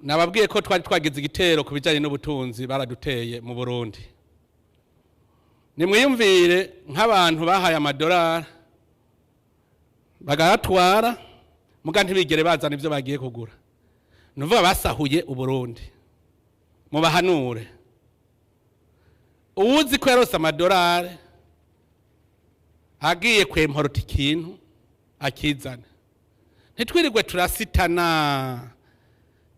nababwiye ko twari twagize igitero kubijanye n'ubutunzi baraduteye mu Burundi. Nimwiyumvire nk'abantu bahaye amadolari bagatwara muga ntibigere bazana ivyo bagiye kugura. Nuvuga basahuye uburundi. Mubahanure. Uwuzi ko yarose amadolari agiye kwemporota ikintu akizana. Ntitwirirwe turasitana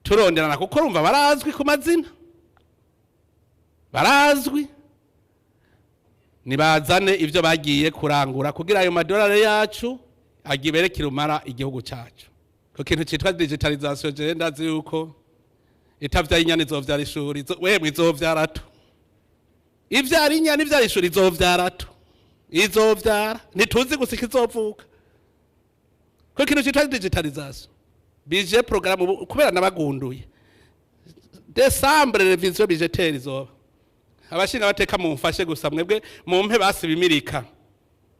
turonderana kuko urumva barazwi ku mazina. Barazwi. Nibazane ivyo bagiye kurangura kugira ayo madolari yacu agiberekira umara igihugu cyacu. Ko kintu cyitwa digitalization je ndazi yuko itavya inyani zovyara ishuri wemwe izovyaratu. Ivyara inyani ivyara ishuri izovyaratu. Izovyara ntituzi gusika izovuka. Ko kintu cyitwa digitalization bije programme kubera nabagunduye. Décembre revision budgétaire izoba. Abashinga bateka mumfashe gusa mwebwe mumpe basi bimirika.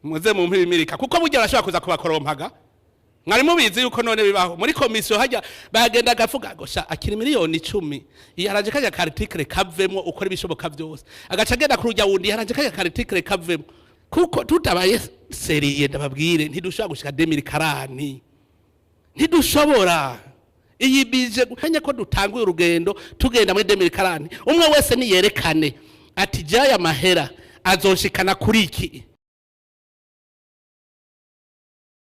Muze mumpe bimirika kuko burya bashaka kuza kubakorompaga. Mwari mubizi yuko none bibaho muri komisiyo hajya bagenda gavuga gosha akiri miliyoni 10 yaraje kajya article kavemo ukora ibishoboka byose agaca agenda kurujya wundi yaraje kajya article kavemo kuko tutabaye seriye ndababwire ntidushaka gushika 2040 ntidushobora iyi bije guhanya ko dutanguye urugendo tugenda muri 2040 umwe wese niyerekane ati jaya mahera azoshikana kuri iki